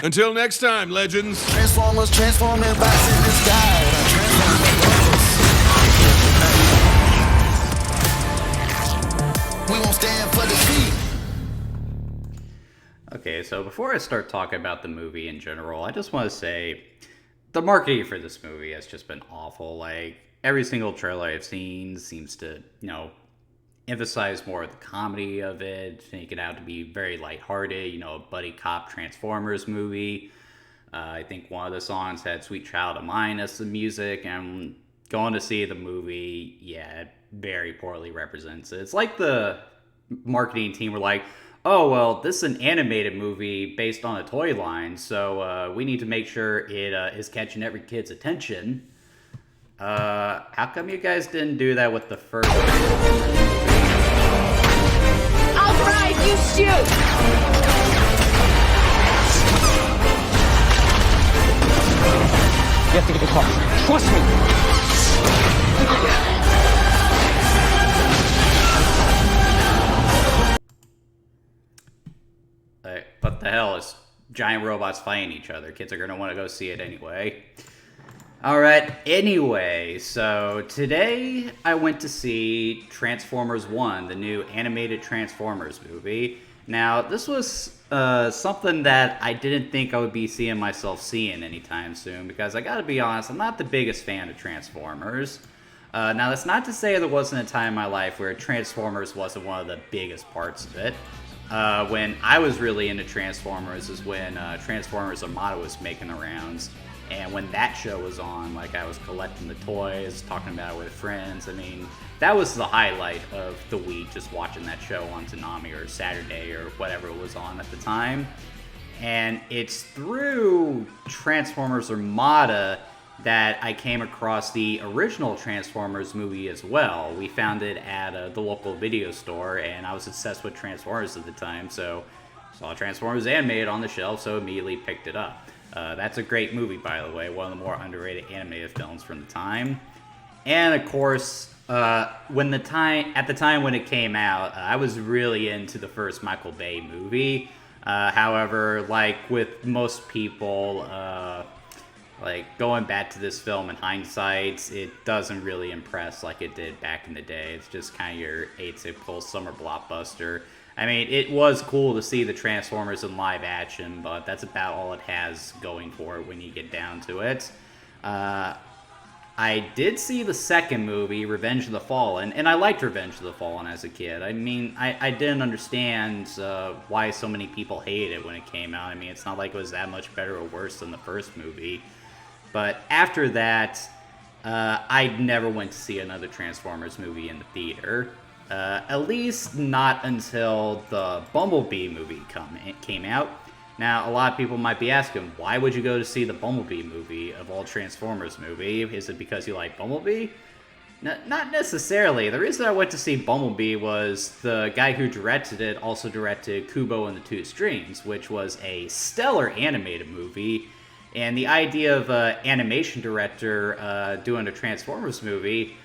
Until next time, legends. Transformers, transforming bots in disguise. We won't stand for defeat. Okay, so before I start talking about the movie in general, I just want to say the marketing for this movie has just been awful. Like, every single trailer I've seen seems to, emphasize more of the comedy of it, make it out to be very lighthearted, a buddy cop Transformers movie. I think one of the songs had Sweet Child of Mine as the music, and going to see the movie, yeah, it very poorly represents it. It's like the marketing team were like, oh, well, this is an animated movie based on a toy line, so we need to make sure it is catching every kid's attention. How come you guys didn't do that with the first movie? All right, you shoot! You have to get the car. Trust me. What the hell is giant robots fighting each other? Kids are gonna want to go see it anyway. Alright, anyway, so today I went to see Transformers 1, the new animated Transformers movie. Now, this was something that I didn't think I would be seeing myself seeing anytime soon, because I gotta be honest, I'm not the biggest fan of Transformers. Now, that's not to say there wasn't a time in my life where Transformers wasn't one of the biggest parts of it. When I was really into Transformers is when Transformers Armada was making the rounds. And when that show was on, like, I was collecting the toys, talking about it with friends. I mean, that was the highlight of the week, just watching that show on Toonami or Saturday or whatever it was on at the time. And it's through Transformers Armada that I came across the original Transformers movie as well. We found it at the local video store, and I was obsessed with Transformers at the time, so saw Transformers animated on the shelf, so immediately picked it up. That's a great movie, by the way, one of the more underrated animated films from the time. And of course, at the time when it came out, I was really into the first Michael Bay movie. However, like with most people, like going back to this film in hindsight, it doesn't really impress like it did back in the day. It's just kind of your atypical summer blockbuster. I mean, it was cool to see the Transformers in live action, but that's about all it has going for it when you get down to it. I did see the second movie, Revenge of the Fallen, and I liked Revenge of the Fallen as a kid. I mean, I didn't understand why so many people hated it when it came out. I mean, it's not like it was that much better or worse than the first movie. But after that, I never went to see another Transformers movie in the theater. At least not until the Bumblebee movie came out. Now, a lot of people might be asking, why would you go to see the Bumblebee movie of all Transformers movie? Is it because you like Bumblebee? Not necessarily. The reason I went to see Bumblebee was the guy who directed it also directed Kubo and the Two Strings, which was a stellar animated movie. And the idea of an animation director doing a Transformers movie,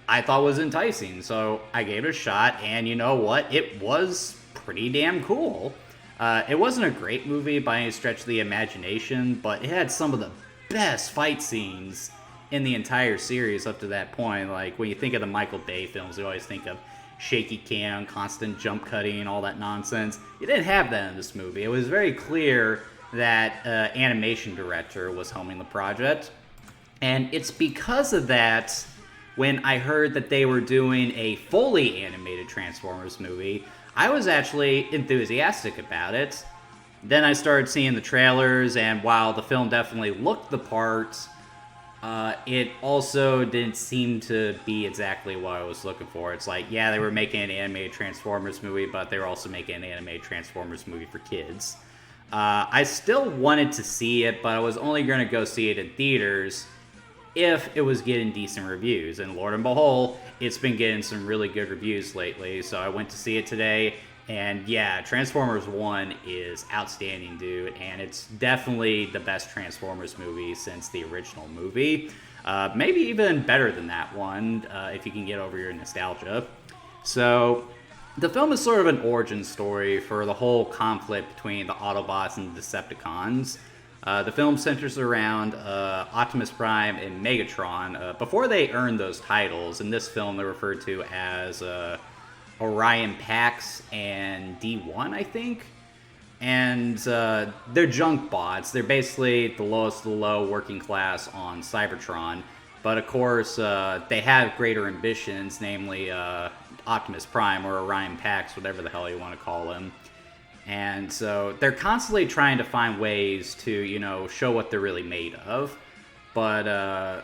I thought was enticing, so I gave it a shot, and you know what? It was pretty damn cool. It wasn't a great movie by any stretch of the imagination, but it had some of the best fight scenes in the entire series up to that point. Like, when you think of the Michael Bay films, you always think of shaky cam, constant jump cutting, all that nonsense. You didn't have that in this movie. It was very clear that animation director was helming the project, and it's because of that when I heard that they were doing a fully animated Transformers movie, I was actually enthusiastic about it. Then I started seeing the trailers, and while the film definitely looked the part, it also didn't seem to be exactly what I was looking for. It's like, yeah, they were making an animated Transformers movie, but they were also making an animated Transformers movie for kids. I still wanted to see it, but I was only going to go see it in theaters if it was getting decent reviews. And Lord and behold, it's been getting some really good reviews lately, so I went to see it today. And yeah, Transformers 1 is outstanding, dude, and it's definitely the best Transformers movie since the original movie. Maybe even better than that one, if you can get over your nostalgia. So, the film is sort of an origin story for the whole conflict between the Autobots and the Decepticons. The film centers around Optimus Prime and Megatron. Before they earned those titles, in this film they're referred to as Orion Pax and D1, I think. And they're junk bots. They're basically the lowest of the low, working class on Cybertron. But of course, they have greater ambitions, namely Optimus Prime or Orion Pax, whatever the hell you want to call him. And so they're constantly trying to find ways to, you know, show what they're really made of. But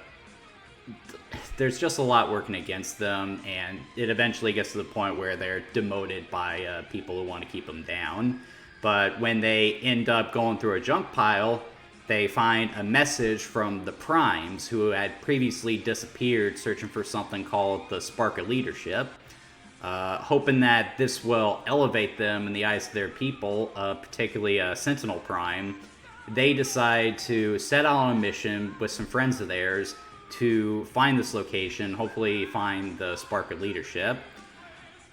there's just a lot working against them, and it eventually gets to the point where they're demoted by people who want to keep them down. But when they end up going through a junk pile, they find a message from the Primes, who had previously disappeared searching for something called the Spark of Leadership. Hoping that this will elevate them in the eyes of their people, particularly Sentinel Prime, they decide to set out on a mission with some friends of theirs to find this location, hopefully find the Spark of Leadership.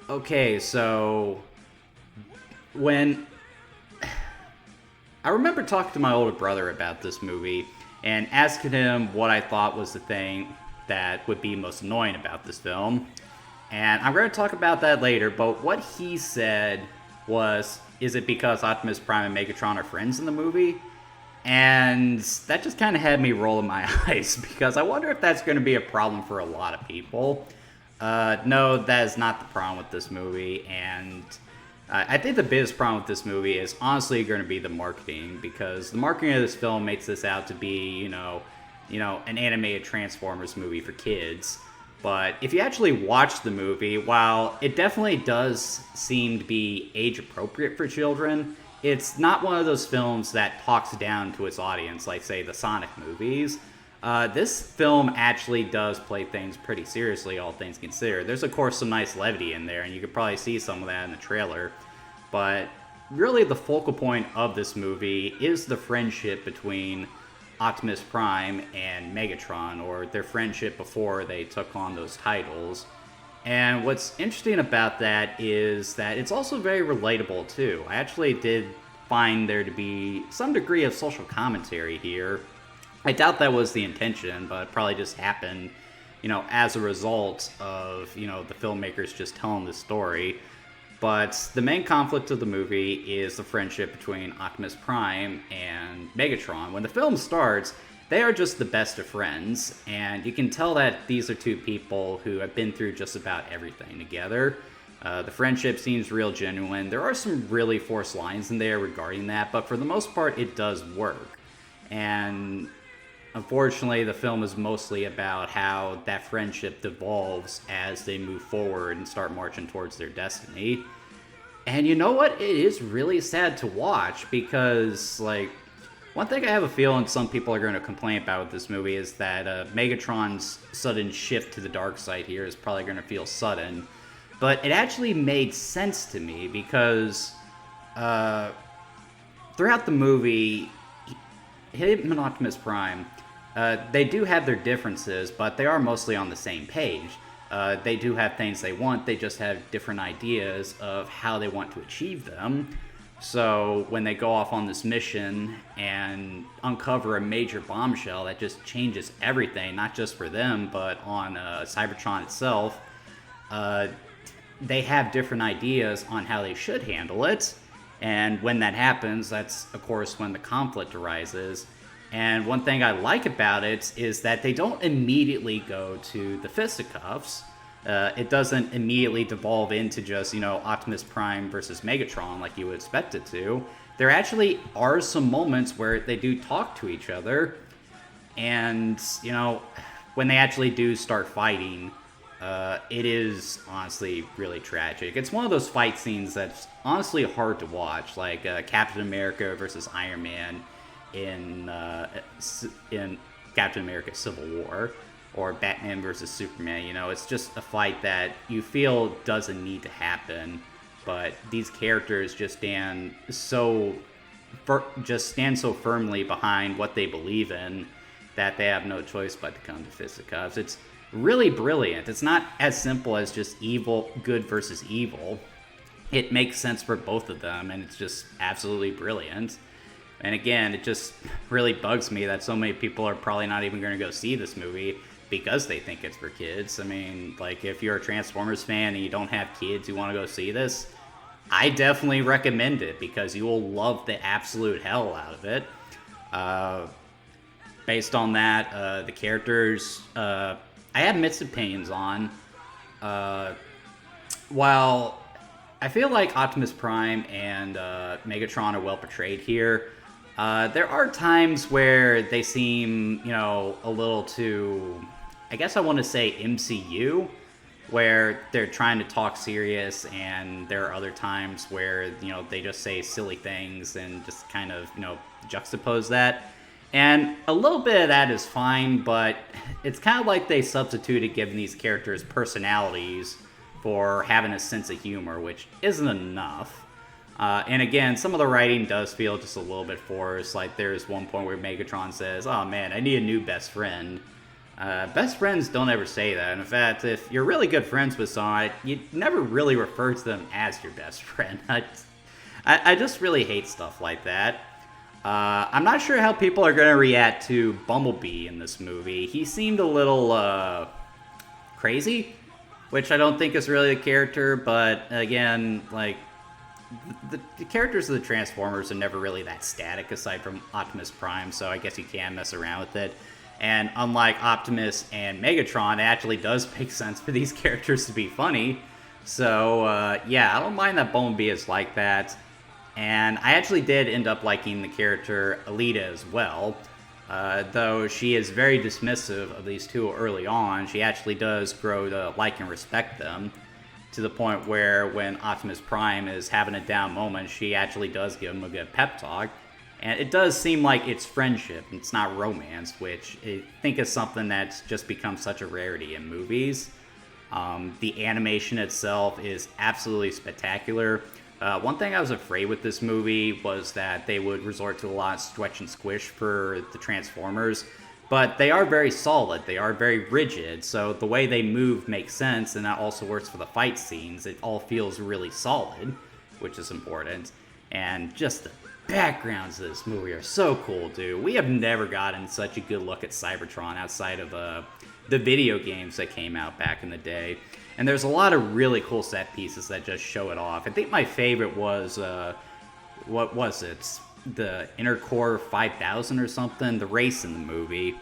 Okay, so when I remember talking to my older brother about this movie and asking him what I thought was the thing that would be most annoying about this film. And I'm going to talk about that later, but what he said was, is it because Optimus Prime and Megatron are friends in the movie? And that just kind of had me rolling my eyes, because I wonder if that's going to be a problem for a lot of people. No, that is not the problem with this movie, and I think the biggest problem with this movie is honestly going to be the marketing, because the marketing of this film makes this out to be, you know, an animated Transformers movie for kids. But if you actually watch the movie, while it definitely does seem to be age appropriate for children, it's not one of those films that talks down to its audience, like, say, the Sonic movies. This film actually does play things pretty seriously, all things considered. There's, of course, some nice levity in there, and you could probably see some of that in the trailer. But really, the focal point of this movie is the friendship between Optimus Prime and Megatron, or their friendship before they took on those titles. And what's interesting about that is that it's also very relatable, too. I actually did find there to be some degree of social commentary here. I doubt that was the intention, but it probably just happened, you know, as a result of, you know, the filmmakers just telling the story. But the main conflict of the movie is the friendship between Optimus Prime and Megatron. When the film starts, they are just the best of friends, and you can tell that these are two people who have been through just about everything together. The friendship seems real genuine. There are some really forced lines in there regarding that, but for the most part, it does work. And unfortunately, the film is mostly about how that friendship devolves as they move forward and start marching towards their destiny. And you know what? It is really sad to watch, because, like, one thing I have a feeling some people are going to complain about with this movie is that Megatron's sudden shift to the dark side here is probably going to feel sudden. But it actually made sense to me, because throughout the movie, him and Optimus Prime, they do have their differences, but they are mostly on the same page. They do have things they want, they just have different ideas of how they want to achieve them. So when they go off on this mission and uncover a major bombshell that just changes everything, not just for them, but on Cybertron itself, they have different ideas on how they should handle it. And when that happens, that's, of course, when the conflict arises. And one thing I like about it is that they don't immediately go to the fisticuffs. It doesn't immediately devolve into just, you know, Optimus Prime versus Megatron like you would expect it to. There actually are some moments where they do talk to each other. And, you know, when they actually do start fighting, it is honestly really tragic. It's one of those fight scenes that's honestly hard to watch, like Captain America versus Iron Man in Captain America Civil War, or Batman versus Superman. You know, it's just a fight that you feel doesn't need to happen, but these characters just stand so firmly behind what they believe in that they have no choice but to come to fisticuffs. It's really brilliant. It's not as simple as just good versus evil. it makes sense for both of them, and it's just absolutely brilliant. And again, it just really bugs me that so many people are probably not even going to go see this movie because they think it's for kids. I mean, like, if you're a Transformers fan and you don't have kids who want to go see this, I definitely recommend it because you will love the absolute hell out of it. Based on that, the characters, I have mixed opinions on. While I feel like Optimus Prime and Megatron are well portrayed here, there are times where they seem, a little too, I guess I want to say MCU, where they're trying to talk serious, and there are other times where, they just say silly things and just kind of, juxtapose that. And a little bit of that is fine, but it's kind of like they substituted giving these characters personalities for having a sense of humor, which isn't enough. And again, some of the writing does feel just a little bit forced. Like, there's one point where Megatron says, "Oh man, I need a new best friend." Best friends don't ever say that. In fact, if you're really good friends with someone, you never really refer to them as your best friend. I just really hate stuff like that. I'm not sure how people are going to react to Bumblebee in this movie. He seemed a little crazy, which I don't think is really a character, but again, like, the characters of the Transformers are never really that static aside from Optimus Prime, so I guess you can mess around with it. And unlike Optimus and Megatron, it actually does make sense for these characters to be funny. So, yeah, I don't mind that Bumblebee is like that. And I actually did end up liking the character Alita as well. Though she is very dismissive of these two early on, she actually does grow to like and respect them. To the point where when Optimus Prime is having a down moment, she actually does give him a good pep talk. And it does seem like it's friendship, it's not romance, which I think is something that's just become such a rarity in movies. The animation itself is absolutely spectacular. One thing I was afraid with this movie was that they would resort to a lot of stretch and squish for the Transformers, but they are very solid, they are very rigid, so the way they move makes sense, and that also works for the fight scenes. It all feels really solid, which is important. And just the backgrounds of this movie are so cool, dude. We have never gotten such a good look at Cybertron outside of the video games that came out back in the day. And there's a lot of really cool set pieces that just show it off. I think my favorite was, what was it? The Intercore 5000 or something, the race in the movie.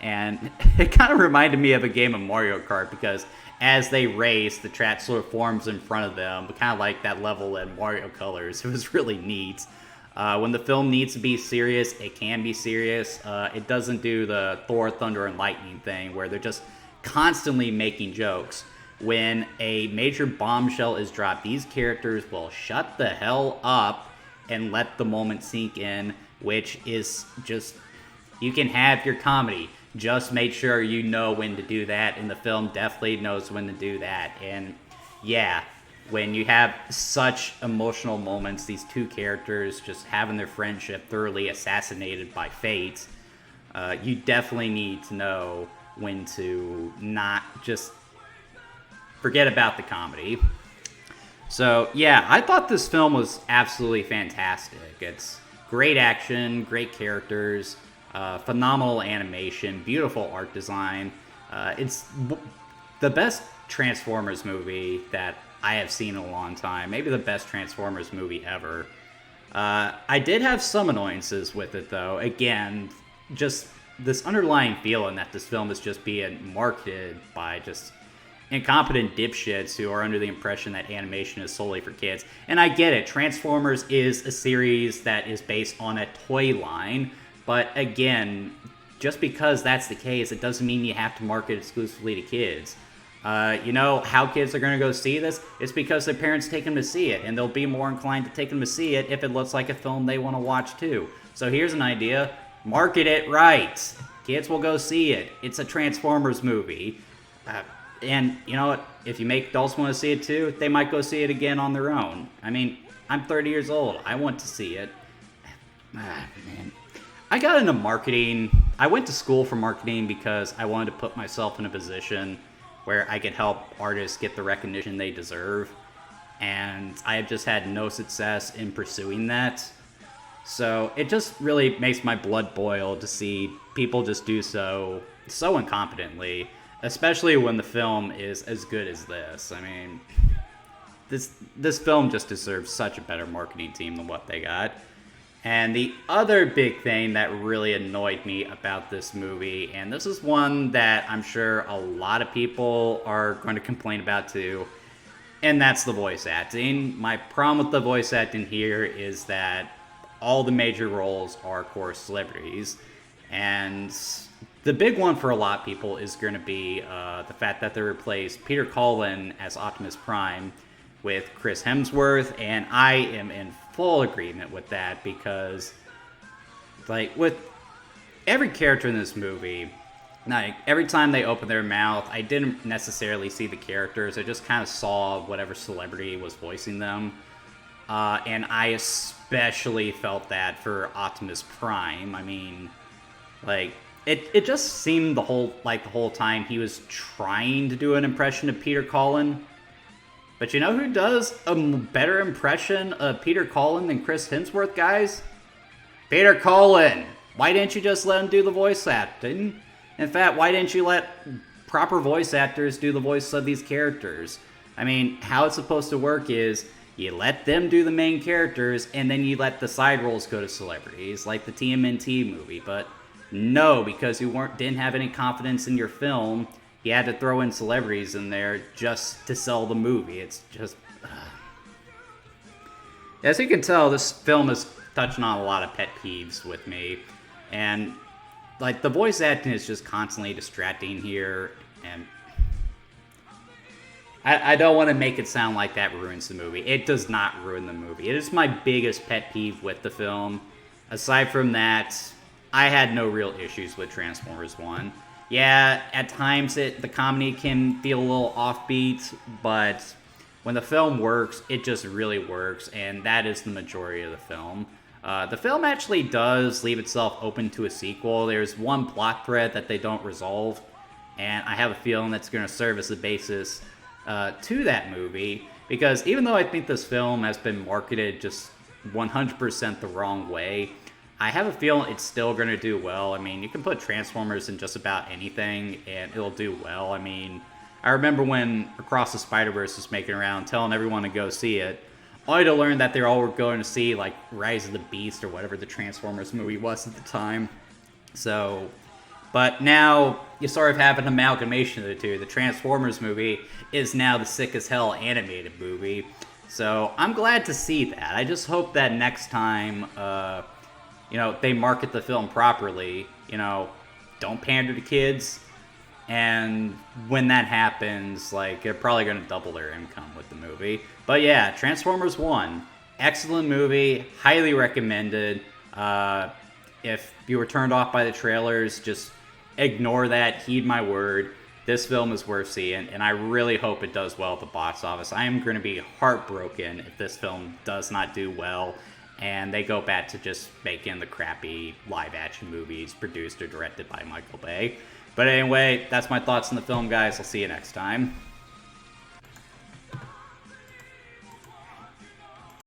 And it kind of reminded me of a game of Mario Kart because as they race, the track sort of forms in front of them, kind of like that level in Mario Colors. It was really neat. When the film needs to be serious, it can be serious. It doesn't do the Thor, Thunder, and Lightning thing where they're just constantly making jokes. When a major bombshell is dropped, these characters will shut the hell up and let the moment sink in, which is just, you can have your comedy. Just make sure you know when to do that, and the film definitely knows when to do that. And yeah, when you have such emotional moments, these two characters just having their friendship thoroughly assassinated by fate, you definitely need to know when to not just forget about the comedy. So yeah, I thought this film was absolutely fantastic. It's great action, great characters, phenomenal animation, beautiful art design. It's the best Transformers movie that I have seen in a long time. Maybe the best Transformers movie ever. I did have some annoyances with it, though. Again, just this underlying feeling that this film is just being marketed by just incompetent dipshits who are under the impression that animation is solely for kids. And I get it. Transformers is a series that is based on a toy line. But again, just because that's the case, it doesn't mean you have to market exclusively to kids. You know how kids are going to go see this? It's because their parents take them to see it, and they'll be more inclined to take them to see it if it looks like a film they want to watch too. So here's an idea. Market it right. Kids will go see it. It's a Transformers movie. And you know what? If you make adults want to see it too, they might go see it again on their own. I mean, I'm 30 years old. I want to see it. Man. I got into marketing. I went to school for marketing because I wanted to put myself in a position where I could help artists get the recognition they deserve. and I have just had no success in pursuing that. So it just really makes my blood boil to see people just do so incompetently, especially when the film is as good as this. I mean, this film just deserves such a better marketing team than what they got. And the other big thing that really annoyed me about this movie, and this is one that I'm sure a lot of people are going to complain about too, and that's the voice acting. My problem with the voice acting here is that all the major roles are, of course, celebrities. And the big one for a lot of people is going to be the fact that they replaced Peter Cullen as Optimus Prime with Chris Hemsworth. And I am in full agreement with that because, like, with every character in this movie, like, every time they open their mouth, I didn't necessarily see the characters. I just kind of saw whatever celebrity was voicing them. And I especially felt that for Optimus Prime. I mean, like, it just seemed the whole time he was trying to do an impression of Peter Cullen. But you know who does a better impression of Peter Cullen than Chris Hemsworth, guys? Peter Cullen! Why didn't you just let him do the voice acting? In fact, why didn't you let proper voice actors do the voice of these characters? I mean, how it's supposed to work is you let them do the main characters, and then you let the side roles go to celebrities, like the TMNT movie. But no, because you didn't have any confidence in your film, you had to throw in celebrities in there just to sell the movie. It's just... As you can tell, this film is touching on a lot of pet peeves with me. And, like, the voice acting is just constantly distracting here, and I don't want to make it sound like that ruins the movie. It does not ruin the movie. It is my biggest pet peeve with the film. Aside from that, I had no real issues with Transformers 1. Yeah, at times the comedy can feel a little offbeat, but when the film works, it just really works, and that is the majority of the film. The film actually does leave itself open to a sequel. There's one plot thread that they don't resolve, and I have a feeling that's going to serve as the basis to that movie, because even though I think this film has been marketed just 100% the wrong way, I have a feeling it's still going to do well. I mean, you can put Transformers in just about anything, and it'll do well. I mean, I remember when Across the Spider-Verse was making around, telling everyone to go see it, only to learn that they all were going to see, like, Rise of the Beast or whatever the Transformers movie was at the time. So, but now you sort of have an amalgamation of the two. The Transformers movie is now the sick as hell animated movie. So I'm glad to see that. I just hope that next time, they market the film properly. Don't pander to kids. And when that happens, like, they're probably going to double their income with the movie. But yeah, Transformers 1, excellent movie, highly recommended. If you were turned off by the trailers, just ignore that, heed my word. This film is worth seeing, and I really hope it does well at the box office. I am going to be heartbroken if this film does not do well, and they go back to just making the crappy live-action movies produced or directed by Michael Bay. But anyway, that's my thoughts on the film, guys. I'll see you next time.